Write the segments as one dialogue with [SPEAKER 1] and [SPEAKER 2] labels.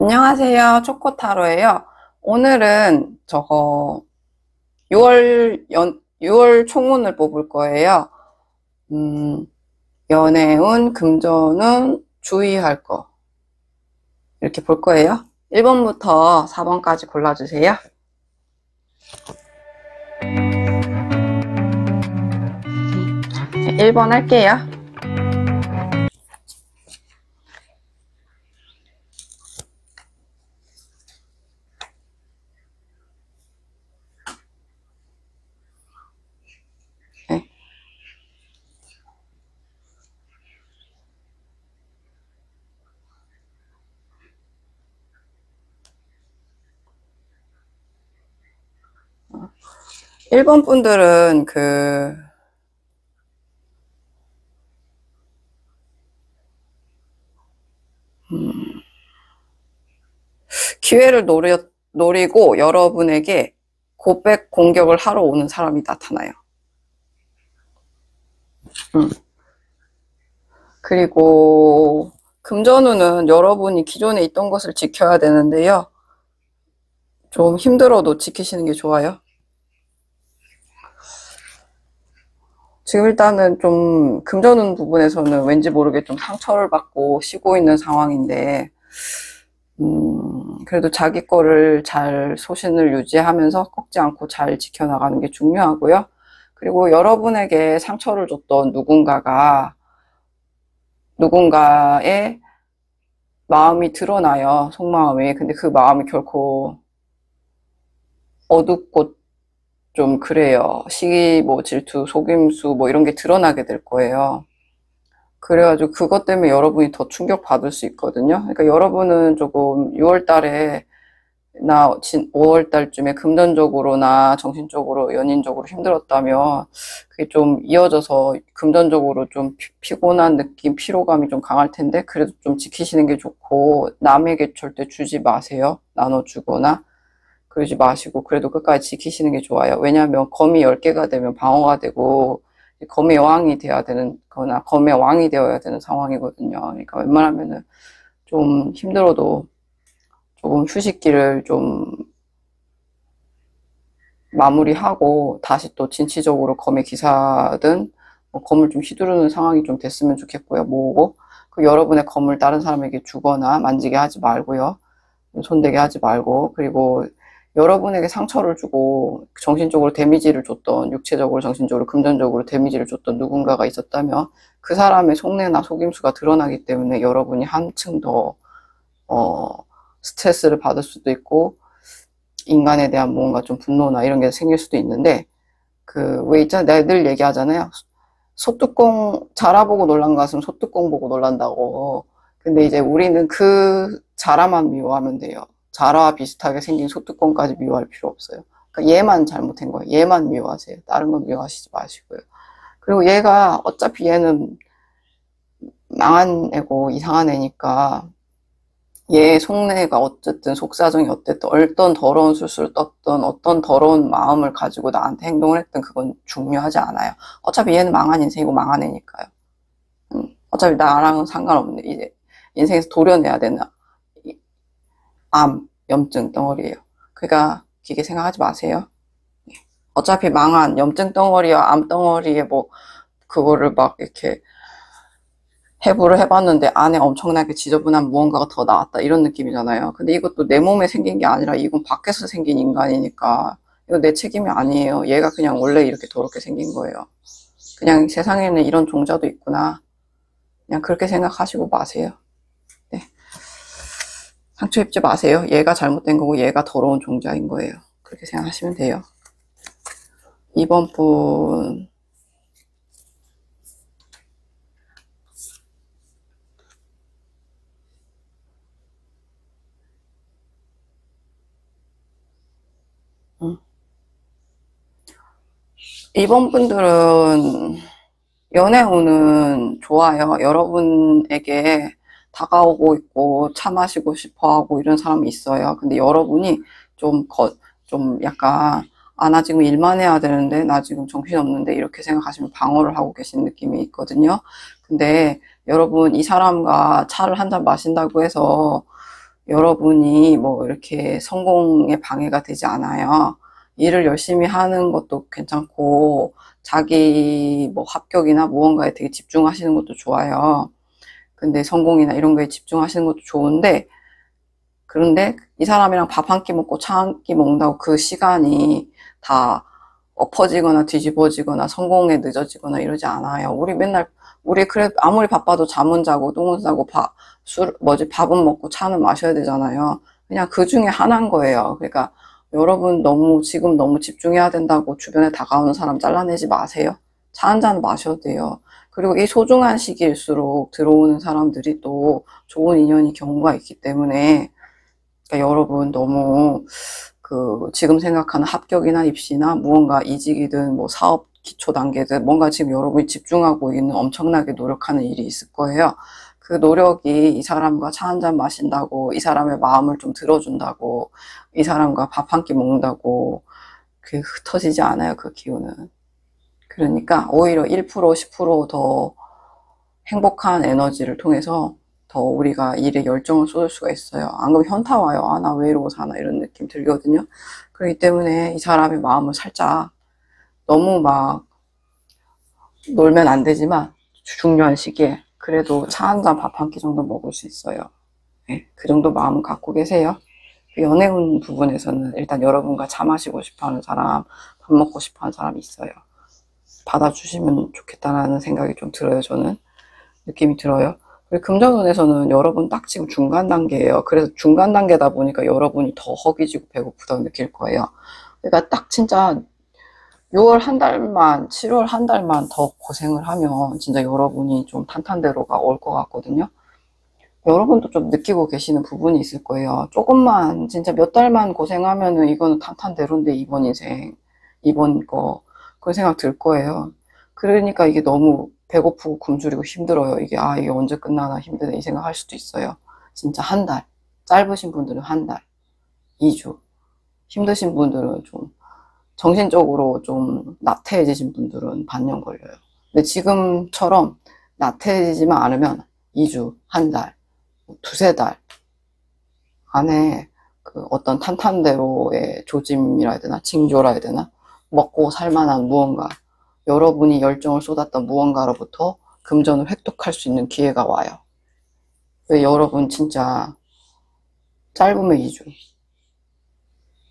[SPEAKER 1] 안녕하세요. 초코타로예요. 오늘은 저거 6월 총운을 뽑을 거예요. 음, 연애운, 금전운, 주의할 거. 이렇게 볼 거예요. 1번부터 4번까지 골라주세요. 1번 할게요. 네. 1번 분들은 기회를 노리고 여러분에게 고백 공격을 하러 오는 사람이 나타나요. 그리고 금전운은 여러분이 기존에 있던 것을 지켜야 되는데요. 좀 힘들어도 지키시는 게 좋아요. 지금 일단은 좀 금전운 부분에서는 왠지 모르게 좀 상처를 받고 쉬고 있는 상황인데, 그래도 자기 거를 잘 소신을 유지하면서 꺾지 않고 잘 지켜나가는 게 중요하고요. 그리고 여러분에게 상처를 줬던 누군가의 마음이 드러나요. 속마음이. 근데 그 마음이 결코 어둡고 좀 그래요. 시기, 질투, 속임수 이런 게 드러나게 될 거예요. 그래가지고 그것 때문에 여러분이 더 충격받을 수 있거든요. 그러니까 여러분은 조금 6월 달에 5월 달쯤에 금전적으로나 정신적으로, 연인적으로 힘들었다면 그게 좀 이어져서 금전적으로 좀 피곤한 느낌, 피로감이 좀 강할 텐데 그래도 좀 지키시는 게 좋고 남에게 절대 주지 마세요. 나눠주거나 그러지 마시고 그래도 끝까지 지키시는 게 좋아요. 왜냐하면 검이 10개가 되면 방어가 되고 검의 여왕이 돼야 되는 거나 검의 왕이 되어야 되는 상황이거든요. 그러니까 웬만하면은 좀 힘들어도 조금 휴식기를 좀 마무리하고 다시 또 진취적으로 검의 기사든 검을 좀 휘두르는 상황이 좀 됐으면 좋겠고요. 모으고 그 여러분의 검을 다른 사람에게 주거나 만지게 하지 말고요. 손대게 하지 말고 그리고 여러분에게 상처를 주고 정신적으로 데미지를 줬던 육체적으로 정신적으로 금전적으로 데미지를 줬던 누군가가 있었다면 그 사람의 속내나 속임수가 드러나기 때문에 여러분이 한층 더 스트레스를 받을 수도 있고 인간에 대한 뭔가 좀 분노나 이런 게 생길 수도 있는데 왜 있잖아 내가 늘 얘기하잖아요. 소뚜껑 자라보고 놀란 것은 소뚜껑 보고 놀란다고. 근데 이제 우리는 그 자라만 미워하면 돼요. 자라와 비슷하게 생긴 소뚜껑까지 미워할 필요 없어요. 그러니까 얘만 잘못한 거예요. 얘만 미워하세요. 다른 건 미워하시지 마시고요. 그리고 얘가 어차피 얘는 망한 애고 이상한 애니까 얘 속내가 어쨌든 속사정이 어땠든 어떤 더러운 술수를 떴던 어떤 더러운 마음을 가지고 나한테 행동을 했든 그건 중요하지 않아요. 어차피 얘는 망한 인생이고 망한 애니까요. 어차피 나랑은 상관없는 이제 인생에서 도려내야 되는 염증 덩어리예요. 그러니까 길게 생각하지 마세요. 어차피 망한 염증 덩어리와 암 덩어리에 그거를 막 이렇게 해부를 해봤는데 안에 엄청나게 지저분한 무언가가 더 나왔다 이런 느낌이잖아요. 근데 이것도 내 몸에 생긴 게 아니라 이건 밖에서 생긴 인간이니까 이거 내 책임이 아니에요. 얘가 그냥 원래 이렇게 더럽게 생긴 거예요. 그냥 세상에는 이런 종자도 있구나. 그냥 그렇게 생각하시고 마세요. 네. 상처 입지 마세요. 얘가 잘못된 거고 얘가 더러운 종자인 거예요. 그렇게 생각하시면 돼요. 2번 분 2번 분들은 연애운은 좋아요. 여러분에게 다가오고 있고 차 마시고 싶어 하고 이런 사람이 있어요. 근데 여러분이 좀 약간 나 지금 일만 해야 되는데 나 지금 정신없는데 이렇게 생각하시면 방어를 하고 계신 느낌이 있거든요. 근데 여러분 이 사람과 차를 한 잔 마신다고 해서 여러분이 뭐 이렇게 성공에 방해가 되지 않아요. 일을 열심히 하는 것도 괜찮고, 자기 뭐 합격이나 무언가에 되게 집중하시는 것도 좋아요. 근데 성공이나 이런 거에 집중하시는 것도 좋은데, 그런데 이 사람이랑 밥 한 끼 먹고 차 한 끼 먹는다고 그 시간이 다 엎어지거나 뒤집어지거나 성공에 늦어지거나 이러지 않아요. 우리 그래, 아무리 바빠도 잠은 자고 똥은 싸고 밥은 먹고 차는 마셔야 되잖아요. 그냥 그 중에 하나인 거예요. 그러니까 여러분 지금 너무 집중해야 된다고 주변에 다가오는 사람 잘라내지 마세요. 차 한 잔 마셔도 돼요. 그리고 이 소중한 시기일수록 들어오는 사람들이 또 좋은 인연이 경우가 있기 때문에, 그러니까 여러분 너무 지금 생각하는 합격이나 입시나 무언가 이직이든 뭐 사업 기초 단계든 뭔가 지금 여러분이 집중하고 있는 엄청나게 노력하는 일이 있을 거예요. 그 노력이 이 사람과 차 한 잔 마신다고, 이 사람의 마음을 좀 들어준다고, 이 사람과 밥 한 끼 먹는다고 그게 흩어지지 않아요, 그 기운은. 그러니까 오히려 1%, 10%더 행복한 에너지를 통해서 더 우리가 일에 열정을 쏟을 수가 있어요. 안 그러면 현타 와요. 아, 나 왜 이러고 사나 이런 느낌 들거든요. 그렇기 때문에 이 사람의 마음을 살짝, 너무 막 놀면 안 되지만 중요한 시기에 그래도 차 한 잔 밥 한 끼 정도 먹을 수 있어요. 네, 그 정도 마음을 갖고 계세요. 연애운 부분에서는 일단 여러분과 차 마시고 싶어하는 사람, 밥 먹고 싶어하는 사람이 있어요. 받아주시면 좋겠다라는 생각이 좀 들어요. 저는 느낌이 들어요. 그리고 금전운에서는 여러분 딱 지금 중간 단계예요. 그래서 중간 단계다 보니까 여러분이 더 허기지고 배고프다고 느낄 거예요. 그러니까 딱 진짜 6월 한 달만, 7월 한 달만 더 고생을 하면 진짜 여러분이 좀 탄탄대로가 올 것 같거든요. 여러분도 좀 느끼고 계시는 부분이 있을 거예요. 조금만, 진짜 몇 달만 고생하면은 이거는 탄탄대로인데, 이번 인생, 이번 거, 그런 생각 들 거예요. 그러니까 이게 너무 배고프고 굶주리고 힘들어요. 이게 언제 끝나나 힘드네, 이 생각 할 수도 있어요. 진짜 한 달. 짧으신 분들은 한 달, 2주. 힘드신 분들은 좀, 정신적으로 좀 나태해지신 분들은 반년 걸려요. 근데 지금처럼 나태해지지만 않으면 2주, 한 달, 두세 달 안에 어떤 탄탄대로의 조짐이라 해야 되나, 징조라 해야 되나, 먹고 살만한 무언가, 여러분이 열정을 쏟았던 무언가로부터 금전을 획득할 수 있는 기회가 와요. 여러분 진짜 짧으면 2주.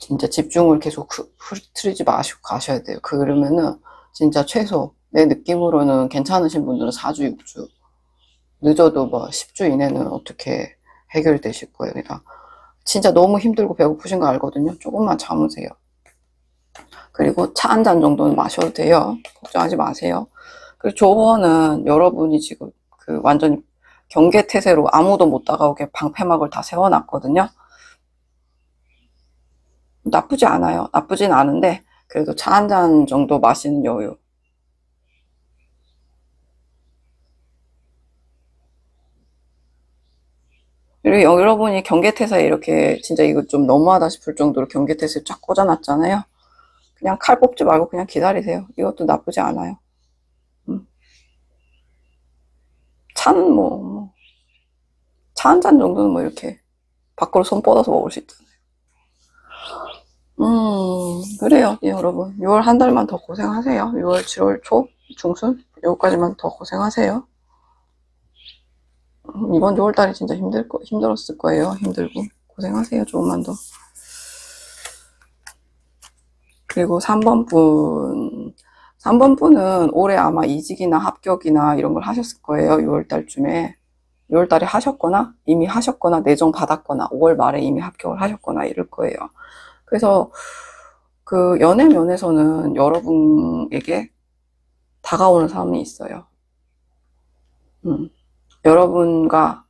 [SPEAKER 1] 진짜 집중을 계속 흐트리지 마시고 가셔야 돼요. 그러면은 진짜 최소 내 느낌으로는 괜찮으신 분들은 4주, 6주. 늦어도 뭐 10주 이내는 어떻게 해결되실 거예요. 그러니까 진짜 너무 힘들고 배고프신 거 알거든요. 조금만 참으세요. 그리고 차 한 잔 정도는 마셔도 돼요. 걱정하지 마세요. 그리고 조언은 여러분이 지금 완전히 경계태세로 아무도 못 다가오게 방패막을 다 세워놨거든요. 나쁘지 않아요. 나쁘진 않은데 그래도 차 한 잔 정도 마시는 여유. 그리고 여러분이 경계태세에 이렇게 진짜 이거 좀 너무하다 싶을 정도로 경계태세 쫙 꽂아놨잖아요. 그냥 칼 뽑지 말고 그냥 기다리세요. 이것도 나쁘지 않아요. 차는 차 한 잔 정도는 뭐 이렇게 밖으로 손 뻗어서 먹을 수 있잖아요. 그래요. 예, 여러분. 6월 한 달만 더 고생하세요. 6월, 7월 초, 중순? 요거까지만 더 고생하세요. 이번 6월 달이 진짜 힘들었을 거예요. 힘들고. 고생하세요. 조금만 더. 그리고 3번 분은 올해 아마 이직이나 합격이나 이런 걸 하셨을 거예요. 6월 달쯤에. 6월 달에 하셨거나, 이미 하셨거나, 내정 받았거나, 5월 말에 이미 합격을 하셨거나 이럴 거예요. 그래서 연애 면에서는 여러분에게 다가오는 사람이 있어요. 여러분과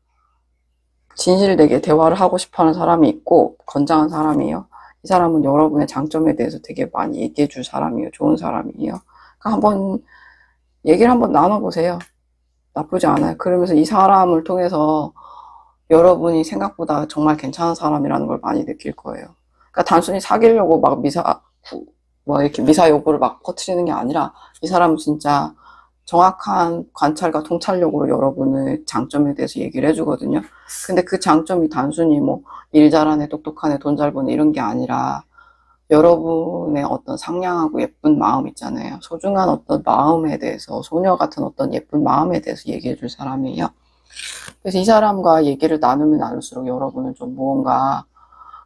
[SPEAKER 1] 진실되게 대화를 하고 싶어하는 사람이 있고 건장한 사람이에요. 이 사람은 여러분의 장점에 대해서 되게 많이 얘기해 줄 사람이에요. 좋은 사람이에요. 그러니까 한번 얘기를 한번 나눠보세요. 나쁘지 않아요. 그러면서 이 사람을 통해서 여러분이 생각보다 정말 괜찮은 사람이라는 걸 많이 느낄 거예요. 그러니까 단순히 사귀려고 막 이렇게 미사 여구를 막 퍼뜨리는 게 아니라 이 사람은 진짜 정확한 관찰과 통찰력으로 여러분의 장점에 대해서 얘기를 해주거든요. 근데 그 장점이 단순히 뭐 일 잘하네, 똑똑하네, 돈 잘 버네 이런 게 아니라 여러분의 어떤 상냥하고 예쁜 마음 있잖아요. 소중한 어떤 마음에 대해서, 소녀 같은 어떤 예쁜 마음에 대해서 얘기해 줄 사람이에요. 그래서 이 사람과 얘기를 나누면 나눌수록 여러분은 좀 무언가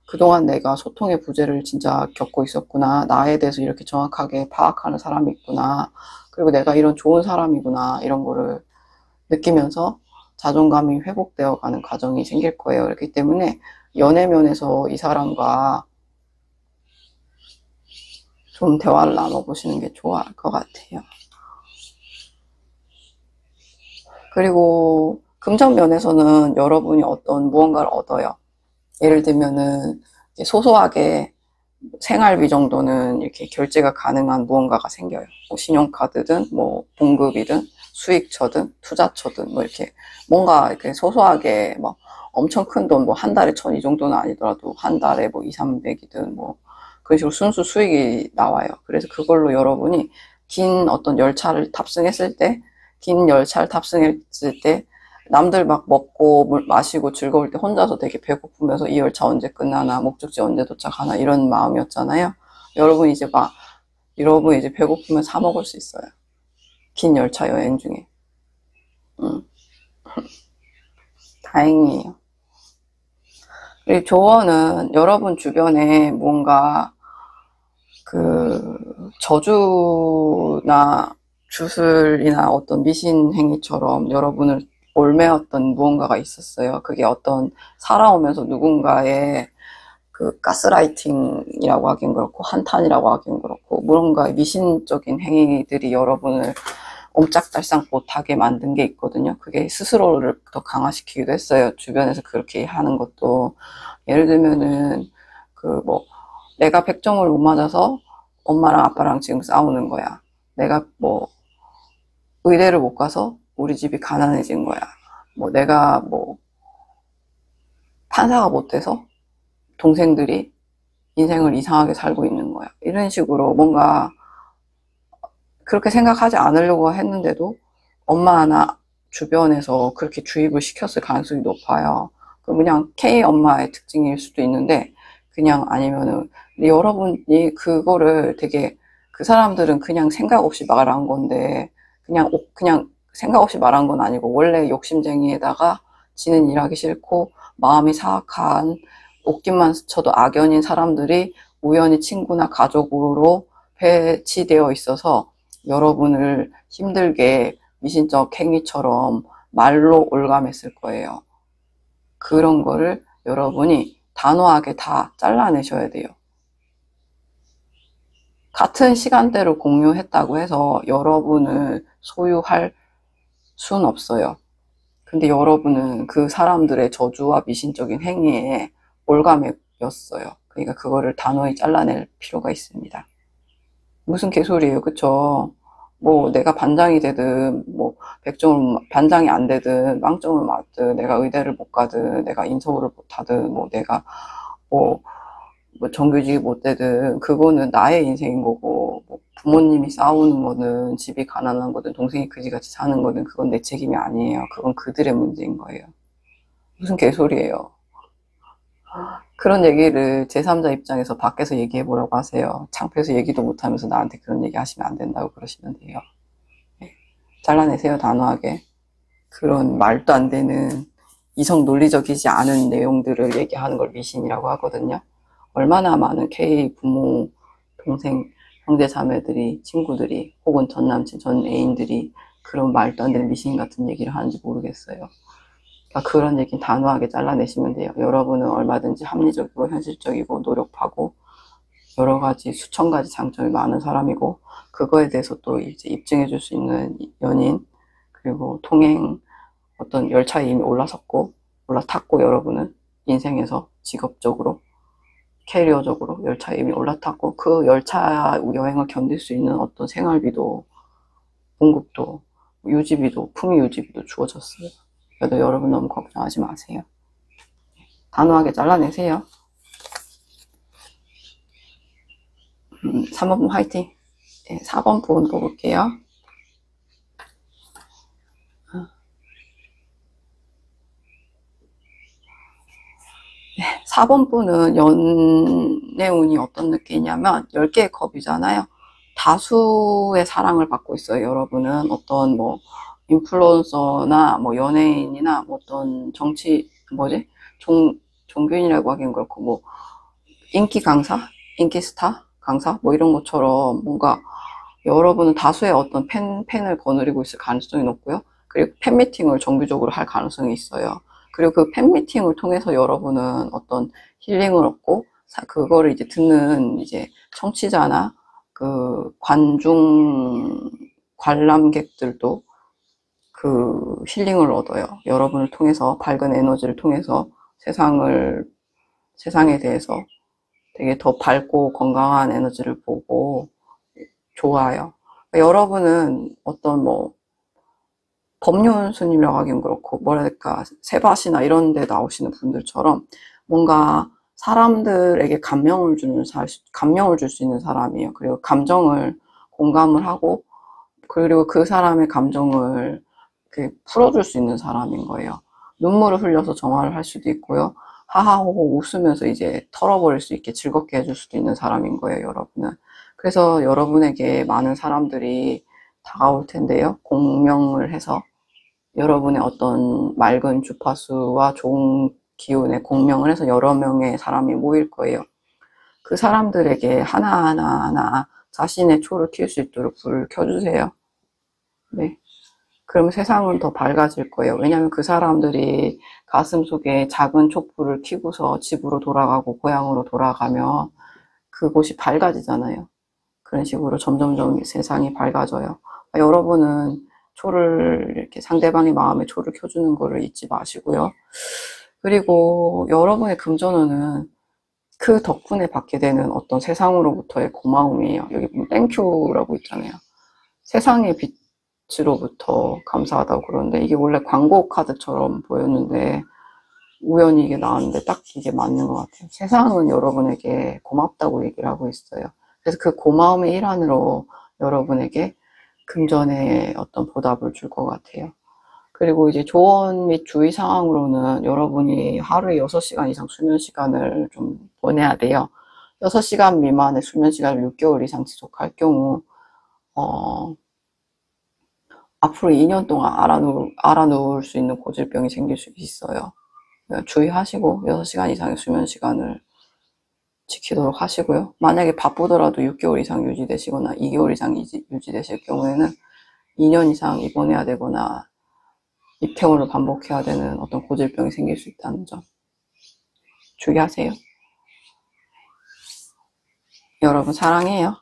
[SPEAKER 1] 그동안 내가 소통의 부재를 진짜 겪고 있었구나. 나에 대해서 이렇게 정확하게 파악하는 사람이 있구나. 그리고 내가 이런 좋은 사람이구나. 이런 거를 느끼면서 자존감이 회복되어 가는 과정이 생길 거예요. 그렇기 때문에 연애면에서 이 사람과 좀 대화를 나눠보시는 게 좋을 것 같아요. 그리고 긍정 면에서는 여러분이 어떤 무언가를 얻어요. 예를 들면은 소소하게 생활비 정도는 이렇게 결제가 가능한 무언가가 생겨요. 뭐 신용카드든 뭐 봉급이든 수익처든 투자처든 뭐 이렇게 뭔가 이렇게 소소하게 뭐 엄청 큰 돈 뭐 한 달에 1,000 이 정도는 아니더라도 한 달에 뭐 2, 300이든 뭐 그런 식으로 순수 수익이 나와요. 그래서 그걸로 여러분이 긴 어떤 열차를 탑승했을 때, 긴 열차를 탑승했을 때 남들 막 먹고 물 마시고 즐거울 때 혼자서 되게 배고프면서 이 열차 언제 끝나나, 목적지 언제 도착하나 이런 마음이었잖아요. 여러분 이제 배고프면 사 먹을 수 있어요. 긴 열차 여행 중에. 다행이에요. 그리고 조언은 여러분 주변에 뭔가 그 저주나 주술이나 어떤 미신 행위처럼 여러분을 올매었던 무언가가 있었어요. 그게 어떤 살아오면서 누군가의 그 가스라이팅이라고 하긴 그렇고 한탄이라고 하긴 그렇고 무언가의 미신적인 행위들이 여러분을 옴짝달싹 못하게 만든 게 있거든요. 그게 스스로를 더 강화시키기도 했어요. 주변에서 그렇게 하는 것도. 예를 들면은 그 뭐 내가 100점을 못 맞아서 엄마랑 아빠랑 지금 싸우는 거야. 내가 뭐 의대를 못 가서 우리 집이 가난해진 거야. 뭐 내가 뭐 판사가 못 돼서 동생들이 인생을 이상하게 살고 있는 거야. 이런 식으로 뭔가 그렇게 생각하지 않으려고 했는데도 엄마나 주변에서 그렇게 주입을 시켰을 가능성이 높아요. 그냥 K 엄마의 특징일 수도 있는데 그냥 아니면은 여러분이 그거를 되게 그 사람들은 그냥 생각 없이 말한 건데 그냥 생각 없이 말한 건 아니고 원래 욕심쟁이에다가 지는 일하기 싫고 마음이 사악한 옷깃만 스쳐도 악연인 사람들이 우연히 친구나 가족으로 배치되어 있어서 여러분을 힘들게 미신적 행위처럼 말로 올감했을 거예요. 그런 거를 여러분이 단호하게 다 잘라내셔야 돼요. 같은 시간대를 공유했다고 해서 여러분을 소유할 순 없어요. 근데 여러분은 그 사람들의 저주와 미신적인 행위에 올가매였어요. 그러니까 그거를 단호히 잘라낼 필요가 있습니다. 무슨 개소리예요, 그쵸? 뭐 내가 반장이 되든 뭐 100점을 반장이 안 되든 빵점을 맞든 내가 의대를 못 가든 내가 인서울을 못 하든 뭐 내가 뭐, 뭐 정규직이 못 되든 그거는 나의 인생인 거고 뭐 부모님이 싸우는 거든 집이 가난한 거든 동생이 그지같이 사는 거든 그건 내 책임이 아니에요. 그건 그들의 문제인 거예요. 무슨 개소리예요. 그런 얘기를 제3자 입장에서 밖에서 얘기해 보라고 하세요. 창피해서 얘기도 못하면서 나한테 그런 얘기 하시면 안 된다고 그러시면 돼요. 네. 잘라내세요, 단호하게. 그런 말도 안 되는 이성 논리적이지 않은 내용들을 얘기하는 걸 미신이라고 하거든요. 얼마나 많은 K 부모, 동생, 형제 자매들이, 친구들이, 혹은 전 남친, 전 애인들이 그런 말도 안 되는 미신 같은 얘기를 하는지 모르겠어요. 그러니까 그런 얘기는 단호하게 잘라내시면 돼요. 여러분은 얼마든지 합리적이고 현실적이고 노력하고 여러 가지 수천 가지 장점이 많은 사람이고 그거에 대해서 또 이제 입증해 줄 수 있는 연인 그리고 통행 어떤 열차에 이미 올라탔고 여러분은 인생에서 직업적으로 캐리어적으로 열차에 이미 올라탔고 그 열차 여행을 견딜 수 있는 어떤 생활비도 봉급도 유지비도 품위 유지비도 주어졌어요. 그래도 여러분 너무 걱정하지 마세요. 단호하게 잘라내세요. 3번 화이팅. 네, 4번 부분 뽑을게요. 4번 분은 연애운이 어떤 느낌이냐면 10개의 컵이잖아요. 다수의 사랑을 받고 있어요. 여러분은 어떤 뭐 인플루언서나 뭐 연예인이나 뭐 어떤 정치 뭐지 종교인이라고 하긴 그렇고 뭐 인기 강사, 인기 스타 강사 뭐 이런 것처럼 뭔가 여러분은 다수의 어떤 팬을 거느리고 있을 가능성이 높고요. 그리고 팬미팅을 정기적으로 할 가능성이 있어요. 그리고 그 팬미팅을 통해서 여러분은 어떤 힐링을 얻고, 그거를 이제 듣는 이제 청취자나 그 관람객들도 그 힐링을 얻어요. 여러분을 통해서, 밝은 에너지를 통해서 세상에 대해서 되게 더 밝고 건강한 에너지를 보고 좋아요. 여러분은 어떤 뭐 법륜스님이라고 하긴 그렇고 뭐랄까 세바시나 이런 데 나오시는 분들처럼 뭔가 사람들에게 감명을 줄 수 있는 사람이에요. 그리고 감정을 공감을 하고 그리고 그 사람의 감정을 풀어줄 수 있는 사람인 거예요. 눈물을 흘려서 정화를 할 수도 있고요. 하하호호 웃으면서 이제 털어버릴 수 있게 즐겁게 해줄 수도 있는 사람인 거예요, 여러분은. 그래서 여러분에게 많은 사람들이 다가올 텐데요. 공명을 해서 여러분의 어떤 맑은 주파수와 좋은 기운에 공명을 해서 여러 명의 사람이 모일 거예요. 그 사람들에게 하나하나 자신의 초를 키울 수 있도록 불을 켜주세요. 네. 그러면 세상은 더 밝아질 거예요. 왜냐하면 그 사람들이 가슴속에 작은 촛불을 켜고서 집으로 돌아가고 고향으로 돌아가면 그곳이 밝아지잖아요. 그런 식으로 점점점 세상이 밝아져요. 여러분은 초를 이렇게 상대방의 마음에 초를 켜주는 거를 잊지 마시고요. 그리고 여러분의 금전운은 그 덕분에 받게 되는 어떤 세상으로부터의 고마움이에요. 여기 보면 땡큐라고 있잖아요. 세상의 빛으로부터 감사하다고 그러는데 이게 원래 광고 카드처럼 보였는데 우연히 이게 나왔는데 딱 이게 맞는 것 같아요. 세상은 여러분에게 고맙다고 얘기를 하고 있어요. 그래서 그 고마움의 일환으로 여러분에게 금전의 어떤 보답을 줄 것 같아요. 그리고 이제 조언 및 주의 사항으로는 여러분이 하루에 6시간 이상 수면 시간을 좀 보내야 돼요. 6시간 미만의 수면 시간을 6개월 이상 지속할 경우 앞으로 2년 동안 알아놓을 수 있는 고질병이 생길 수 있어요. 주의하시고 6시간 이상의 수면 시간을 지키도록 하시고요. 만약에 바쁘더라도 6개월 이상 유지되시거나 2개월 이상 유지되실 경우에는 2년 이상 입원해야 되거나 입퇴원을 반복해야 되는 어떤 고질병이 생길 수 있다는 점 주의하세요. 여러분 사랑해요.